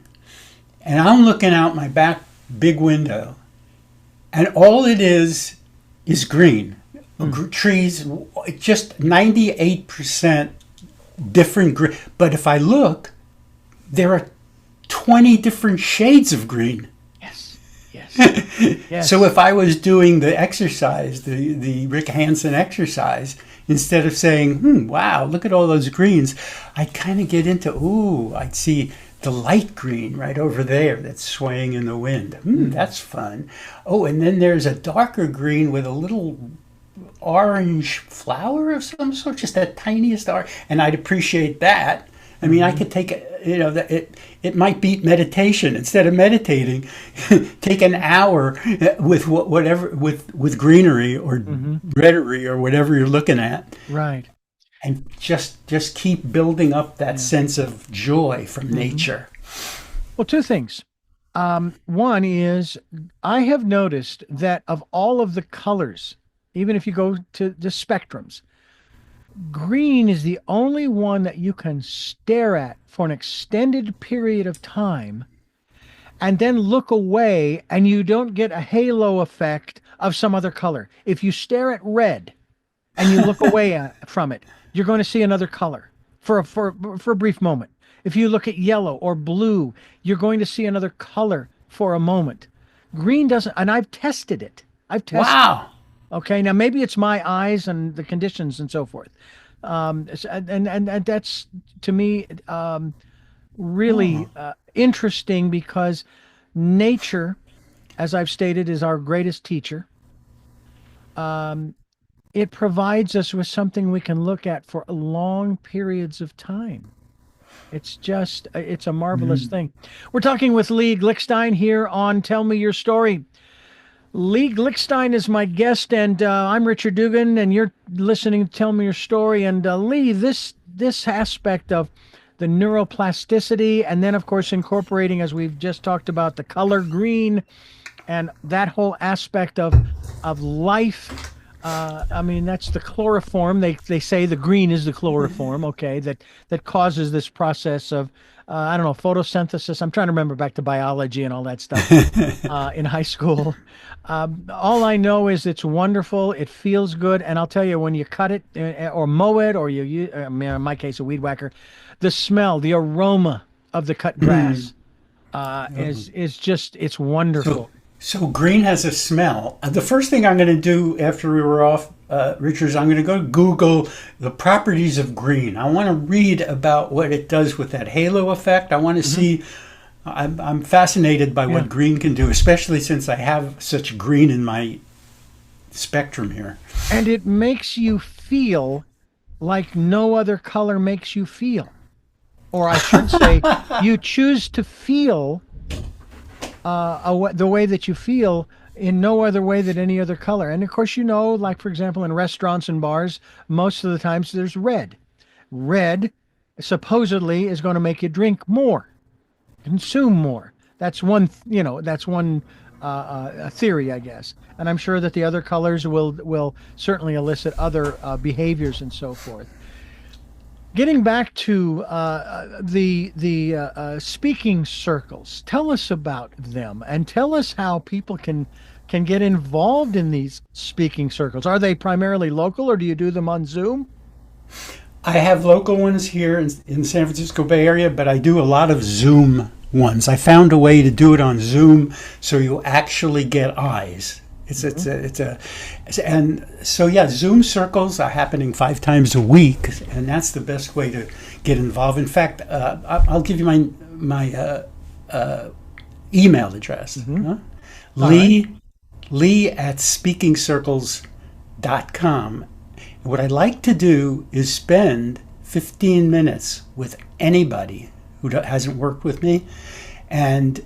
and I'm looking out my back big window, and all it is green. Trees, just 98% different green. But if I look, there are 20 different shades of green. Yes. Yes. So if I was doing the exercise, the Rick Hansen exercise, instead of saying, wow, look at all those greens, I'd kind of get into, I'd see the light green right over there that's swaying in the wind. That's fun. Oh, and then there's a darker green with a little orange flower of some sort, just that tiniest orange, and I'd appreciate that. I mean, I could take, it might be meditation. Instead of meditating, take an hour with with greenery or reddery or whatever you're looking at. Right. And just keep building up that sense of joy from nature. Well, two things. One is I have noticed that of all of the colors, even if you go to the spectrums, green is the only one that you can stare at for an extended period of time and then look away, and you don't get a halo effect of some other color. If you stare at red and you look away from it, you're going to see another color for a brief moment. If you look at yellow or blue, you're going to see another color for a moment. Green doesn't, and I've tested it. Wow. Okay, now maybe it's my eyes and the conditions and so forth. And that's, to me, really interesting, because nature, as I've stated, is our greatest teacher. It provides us with something we can look at for long periods of time. It's a marvelous thing. We're talking with Lee Glickstein here on Tell Me Your Story. Lee Glickstein is my guest, and I'm Richard Dugan, and you're listening to Tell Me Your Story. And Lee, this aspect of the neuroplasticity, and then, of course, incorporating, as we've just talked about, the color green, and that whole aspect of life. I mean, that's the chloroform. They say the green is the chloroform, okay, that causes this process of, I don't know, photosynthesis. I'm trying to remember back to biology and all that stuff in high school. All I know is it's wonderful. It feels good. And I'll tell you, when you cut it or mow it, or in my case, a weed whacker, the smell, the aroma of the cut grass is just, it's wonderful. So green has a smell. The first thing I'm going to do after we were off, Richard, is I'm going to go Google the properties of green. I want to read about what it does with that halo effect. I want to see. I'm fascinated by what green can do, especially since I have such green in my spectrum here. And it makes you feel like no other color makes you feel. Or I should say, you choose to feel the way that you feel in no other way than any other color. And of course, like, for example, in restaurants and bars, most of the times there's red. Red supposedly is going to make you drink more, consume more. That's one, theory, I guess. And I'm sure that the other colors will certainly elicit other behaviors and so forth. Getting back to the speaking circles, tell us about them, and tell us how people can get involved in these speaking circles. Are they primarily local, or do you do them on Zoom? I have local ones here in San Francisco Bay Area, but I do a lot of Zoom ones. I found a way to do it on Zoom so you actually get eyes. And so Zoom circles are happening 5 times a week, and that's the best way to get involved. In fact, I'll give you my email address. Lee at SpeakingCircles.com. What I'd like to do is spend 15 minutes with anybody who hasn't worked with me, and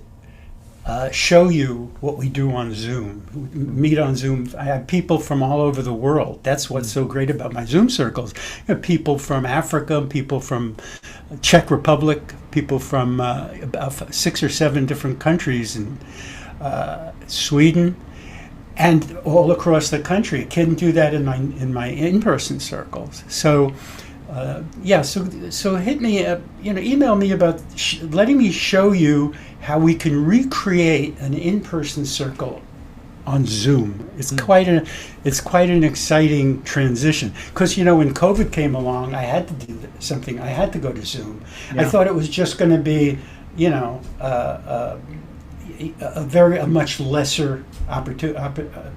show you what we do on Zoom. We meet on Zoom. I have people from all over the world. That's what's so great about my Zoom circles. I have people from Africa, people from Czech Republic, people from about 6 or 7 different countries, and Sweden, and all across the country. I couldn't do that in my in-person circles. So so hit me up, email me about letting me show you how we can recreate an in-person circle on Zoom. It's quite an exciting transition, because when COVID came along, I had to do something. I had to go to Zoom. Yeah. I thought it was just going to be a much lesser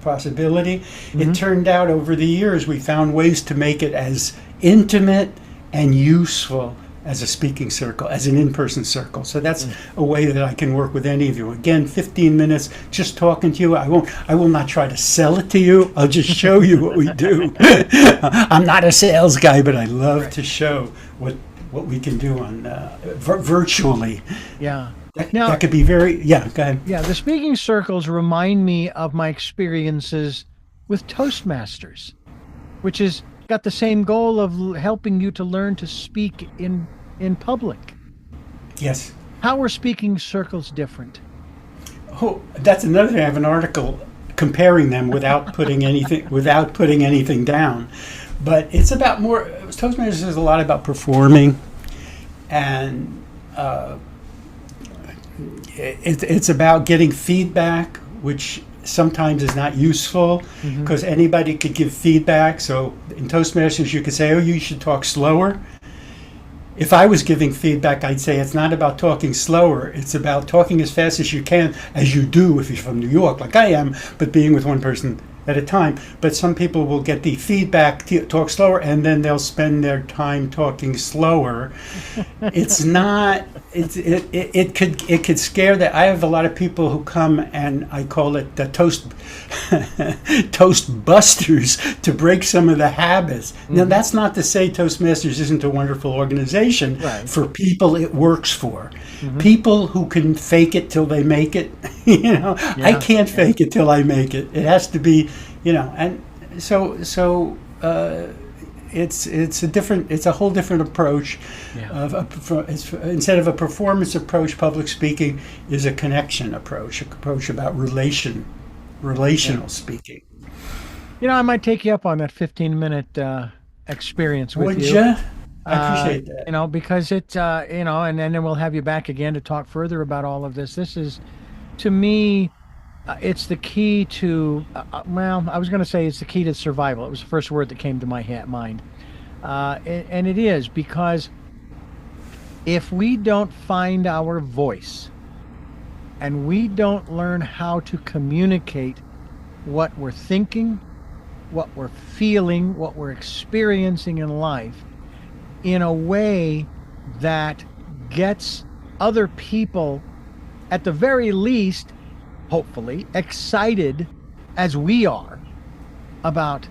possibility. It turned out over the years we found ways to make it as intimate and useful as a speaking circle, as an in-person circle. So that's a way that I can work with any of you. Again, 15 minutes just talking to you. I will not try to sell it to you. I'll just show you what we do. I'm not a sales guy, but I love to show what we can do on virtually. Yeah. That could be very, go ahead. Yeah, the speaking circles remind me of my experiences with Toastmasters, which is got the same goal of helping you to learn to speak in public. Yes. How are speaking circles different? Oh, that's another thing. I have an article comparing them without putting anything down. But it's about more. Toastmasters is a lot about performing, and it's about getting feedback, which sometimes is not useful, because anybody could give feedback. So in Toastmasters, you could say, "Oh, you should talk slower." If I was giving feedback, I'd say it's not about talking slower. It's about talking as fast as you can, as you do if you're from New York, like I am, but being with one person at a time. But some people will get the feedback to talk slower, and then they'll spend their time talking slower. It's not. It could scare that. I have a lot of people who come, and I call it the toast busters, to break some of the habits. Now, that's not to say Toastmasters isn't a wonderful organization for people it works for. People who can fake it till they make it. I can't fake it till I make it. It has to be, and so it's a whole different approach. Instead of a performance approach, public speaking is a connection approach about relational speaking. I might take you up on that 15-minute experience with Would you. you? I appreciate that. Because it's, and then we'll have you back again to talk further about all of this. This is, to me, it's the key to, I was going to say it's the key to survival. It was the first word that came to my mind. And it is, because if we don't find our voice and we don't learn how to communicate what we're thinking, what we're feeling, what we're experiencing in life in a way that gets other people, at the very least, hopefully, excited as we are about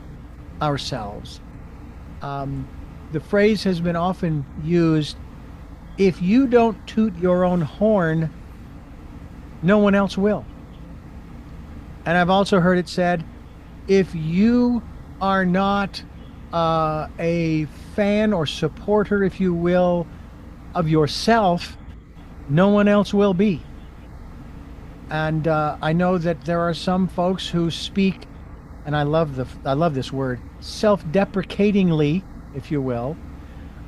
ourselves. The phrase has been often used, if you don't toot your own horn, no one else will. And I've also heard it said, if you are not a fan or supporter, if you will, of yourself, no one else will be. And I know that there are some folks who speak, and I love this word, self-deprecatingly, if you will,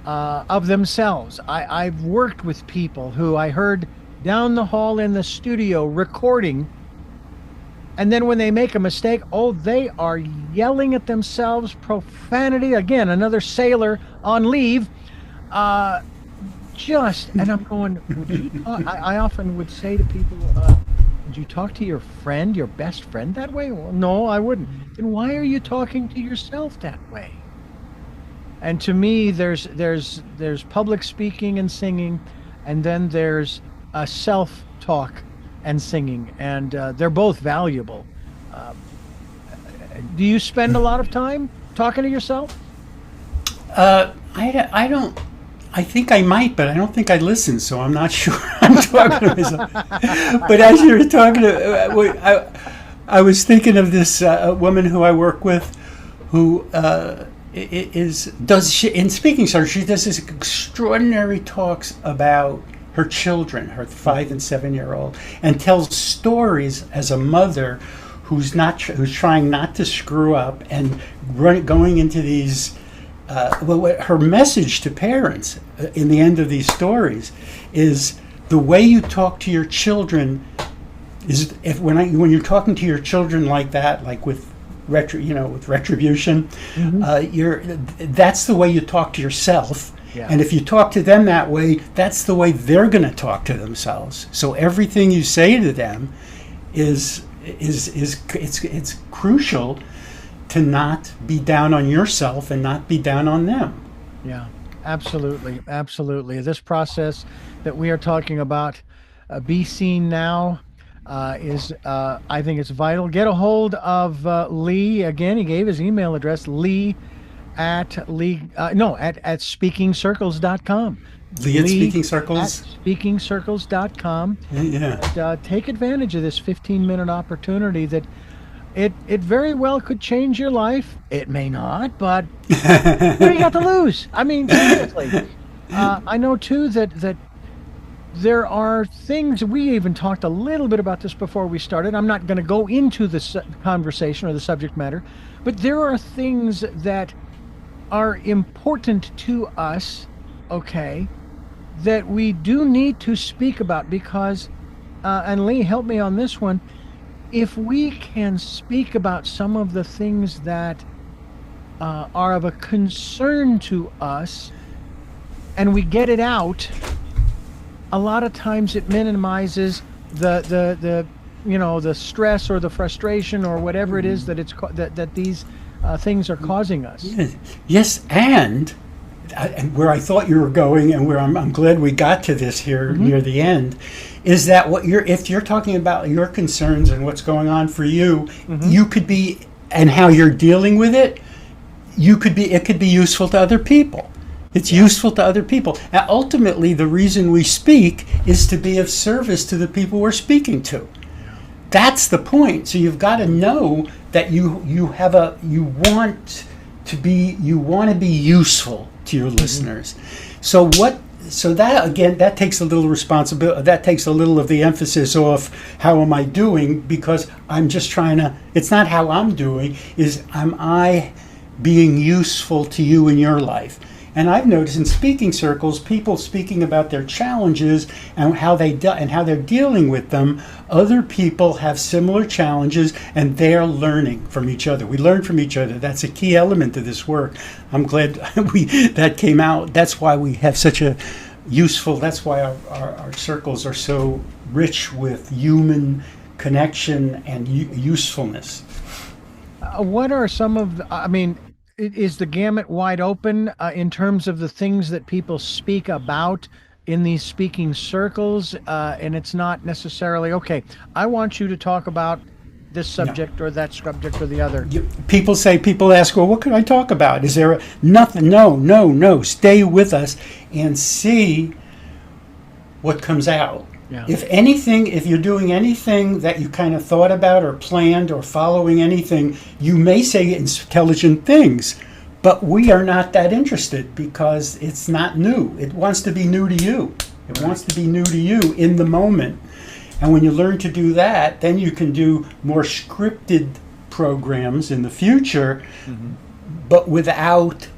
of themselves. I've worked with people who I heard down the hall in the studio recording, and then when they make a mistake, they are yelling at themselves, profanity. Again, another sailor on leave. And I'm going, would you talk? I often would say to people, would you talk to your friend, your best friend that way? Well, no, I wouldn't. Then why are you talking to yourself that way? And to me, there's public speaking and singing, and then there's self-talk and singing, and they're both valuable. Do you spend a lot of time talking to yourself? I don't. I think I might, but I don't think I listen, so I'm not sure I'm talking to myself. But as you were talking, I was thinking of this woman who I work with, who in speaking circles, she does this extraordinary talks about her children, her 5 and 7-year-old, and tells stories as a mother who's trying not to screw up and going into these. Her message to parents in the end of these stories is the way you talk to your children is if when you're talking to your children like that, like with with retribution, that's the way you talk to yourself. Yeah. And if you talk to them that way, that's the way they're going to talk to themselves. So everything you say to them is it's crucial to not be down on yourself and not be down on them. Yeah, absolutely. Absolutely. This process that we are talking about, Be Seen Now, is, I think it's vital. Get a hold of Lee. Again, he gave his email address, Lee at SpeakingCircles.com. Lee at Speaking Circles? At SpeakingCircles.com. Yeah. And, take advantage of this 15-minute opportunity that it very well could change your life. It may not, but what do you got to lose? I mean, seriously. I know, too, that there are things, we even talked a little bit about this before we started. I'm not going to go into the conversation or the subject matter, but there are things that are important to us, okay, that we do need to speak about because, and Lee, help me on this one, if we can speak about some of the things that are of a concern to us and we get it out, a lot of times it minimizes the stress or the frustration or whatever it is that that these things are causing us. Yes, and where I thought you were going, and where I'm glad we got to this here near the end, is that if you're talking about your concerns and what's going on for you, you could be, and how you're dealing with it, it could be useful to other people. It's useful to other people. And ultimately, the reason we speak is to be of service to the people we're speaking to. That's the point. So you've got to know that you want to be useful to your listeners. So that, again, that takes a little responsibility. That takes a little of the emphasis off how am I doing, because I'm just trying to. It's not how I'm doing. Am I being useful to you in your life? And I've noticed in speaking circles, people speaking about their challenges and how they're dealing with them. Other people have similar challenges, and they're learning from each other. We learn from each other. That's a key element of this work. I'm glad that came out. That's why we have such a useful. That's why our circles are so rich with human connection and usefulness. What are some of? Is the gamut wide open in terms of the things that people speak about in these speaking circles? And it's not necessarily, okay, I want you to talk about this subject or that subject or the other. People ask, well, what could I talk about? Is there nothing? No. Stay with us and see what comes out. Yeah. If you're doing anything that you kind of thought about or planned or following anything, you may say intelligent things, but we are not that interested because it's not new. It wants to be new to you. It wants to be new to you in the moment. And when you learn to do that, then you can do more scripted programs in the future, but without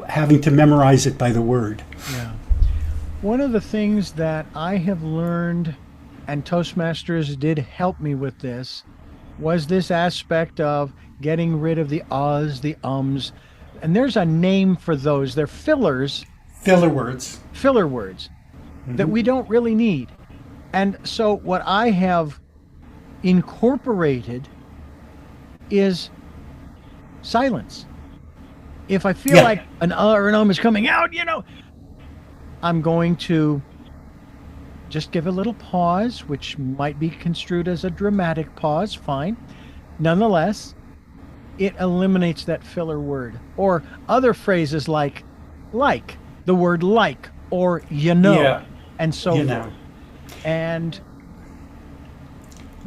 having to memorize it by the word. Yeah. One of the things that I have learned, and Toastmasters did help me with this, was this aspect of getting rid of the uhs, the ums, and there's a name for those. They're fillers. Filler words. That we don't really need. And so what I have incorporated is silence. If I feel like an or an is coming out, I'm going to just give a little pause, which might be construed as a dramatic pause, fine. Nonetheless, it eliminates that filler word. Or other phrases like, the word like, or and so forth. And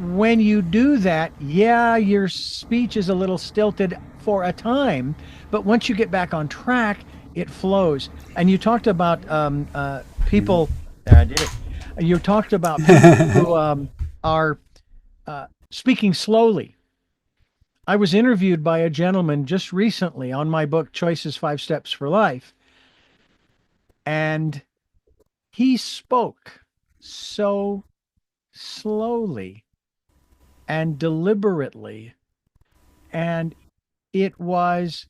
when you do that, your speech is a little stilted for a time, but once you get back on track, it flows. And you talked about people. I did it. You talked about people who are speaking slowly. I was interviewed by a gentleman just recently on my book, Choices: 5 Steps for Life. And he spoke so slowly and deliberately. And it was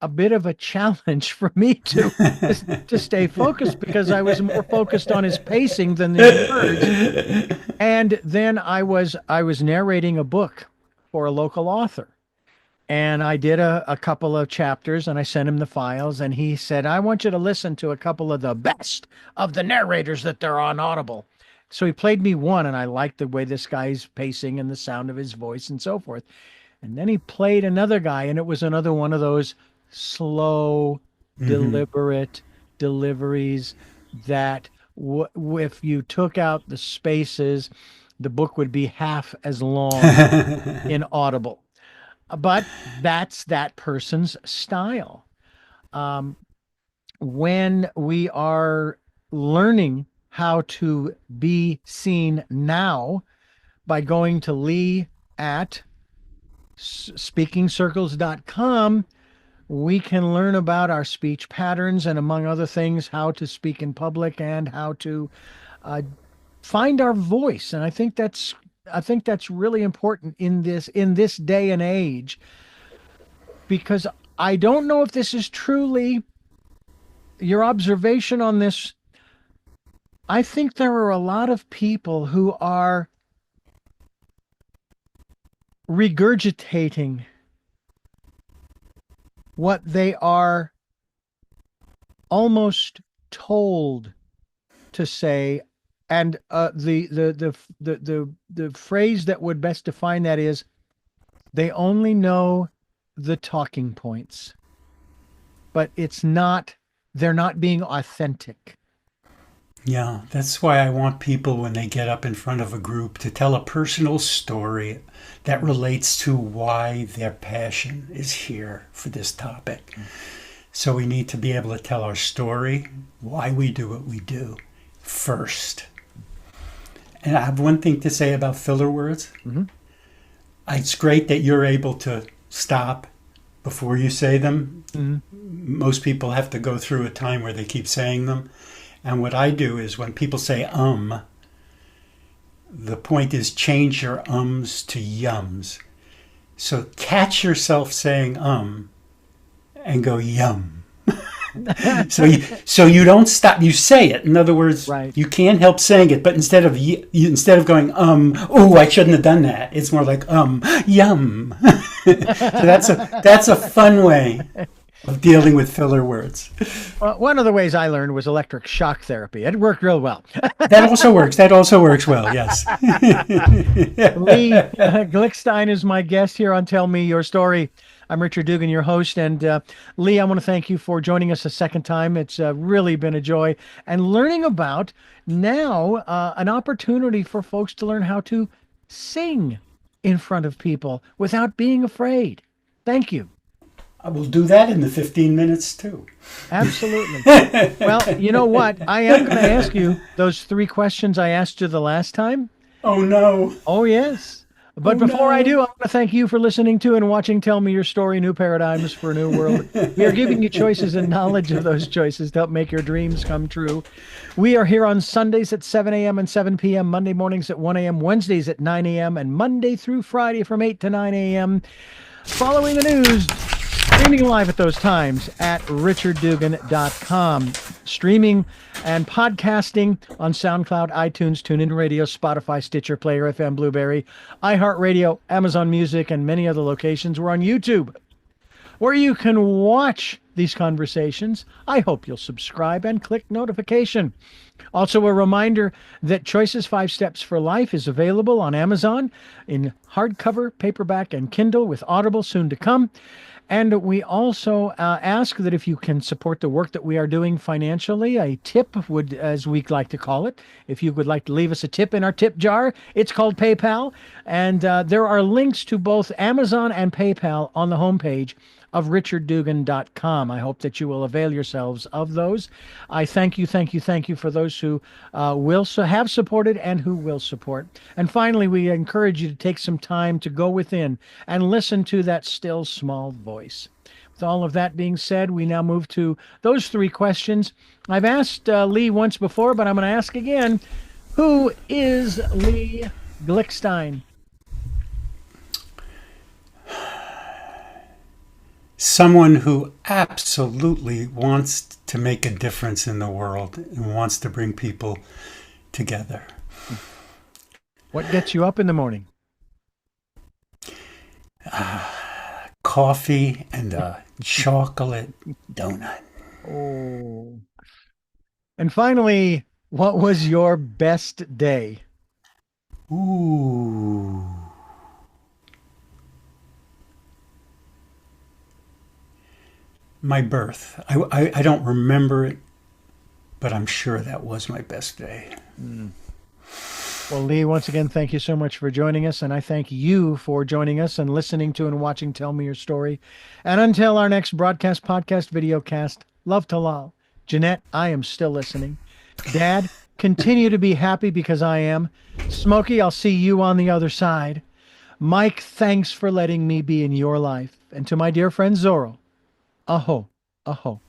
a bit of a challenge for me to stay focused, because I was more focused on his pacing than the words. And then I was narrating a book for a local author. And I did a couple of chapters, and I sent him the files, and he said, I want you to listen to a couple of the best of the narrators that they're on Audible. So he played me one, and I liked the way this guy's pacing and the sound of his voice and so forth. And then he played another guy, and it was another one of those slow, deliberate deliveries that if you took out the spaces, the book would be half as long in Audible. But that's that person's style. When we are learning how to be seen now by going to Lee at SpeakingCircles.com, we can learn about our speech patterns and, among other things, how to speak in public and how to find our voice. And I think that's really important in this day and age, because I don't know if this is truly your observation on this. I think there are a lot of people who are regurgitating what they are almost told to say, and the phrase that would best define that is, they only know the talking points, but they're not being authentic. Yeah, that's why I want people, when they get up in front of a group, to tell a personal story that relates to why their passion is here for this topic. So we need to be able to tell our story, why we do what we do, first. And I have one thing to say about filler words. It's great that you're able to stop before you say them. Most people have to go through a time where they keep saying them. And what I do is, when people say the point is, change your ums to yums. So catch yourself saying and go yum. So you don't stop, you say it. In other words, right. You can't help saying it, but instead of going oh, I shouldn't have done that, it's more like yum. So that's a fun way of dealing with filler words. Well, one of the ways I learned was electric shock therapy. It worked real well. That also works. That also works well, yes. Lee Glickstein is my guest here on Tell Me Your Story. I'm Richard Dugan, your host. And Lee, I want to thank you for joining us a second time. It's really been a joy. And learning about now an opportunity for folks to learn how to sing in front of people without being afraid. Thank you. I will do that in the 15 minutes too. Absolutely. Well, you know what? I am going to ask you those 3 questions I asked you the last time. Oh, no. Oh, yes. But before I do, I want to thank you for listening to and watching Tell Me Your Story, New Paradigms for a New World. We are giving you choices and knowledge of those choices to help make your dreams come true. We are here on Sundays at 7 a.m. and 7 p.m., Monday mornings at 1 a.m., Wednesdays at 9 a.m., and Monday through Friday from 8 to 9 a.m. Following the news, streaming live at those times at richarddugan.com. Streaming and podcasting on SoundCloud, iTunes, TuneIn Radio, Spotify, Stitcher, Player FM, Blueberry, iHeartRadio, Amazon Music, and many other locations. We're on YouTube, where you can watch these conversations. I hope you'll subscribe and click notification. Also, a reminder that Choices 5 Steps for Life is available on Amazon in hardcover, paperback, and Kindle, with Audible soon to come. And we also ask that if you can support the work that we are doing financially, a tip would, as we like to call it, if you would like to leave us a tip in our tip jar, it's called PayPal. And there are links to both Amazon and PayPal on the homepage of richarddugan.com. I hope that you will avail yourselves of those. I thank you for those who have supported and who will support. And finally, we encourage you to take some time to go within and listen to that still small voice. With all of that being said, we now move to those 3 questions. I've asked Lee once before, but I'm going to ask again. Who is Lee Glickstein? Someone who absolutely wants to make a difference in the world and wants to bring people together. What gets you up in the morning? Coffee and a chocolate donut. Oh. And finally, what was your best day? Ooh. My birth. I don't remember it, but I'm sure that was my best day. Well, Lee, once again, thank you so much for joining us. And I thank you for joining us and listening to and watching Tell Me Your Story. And until our next broadcast, podcast, video cast, love to love. Jeanette, I am still listening. Dad, continue to be happy because I am. Smokey, I'll see you on the other side. Mike, thanks for letting me be in your life. And to my dear friend Zorro, aho, aho.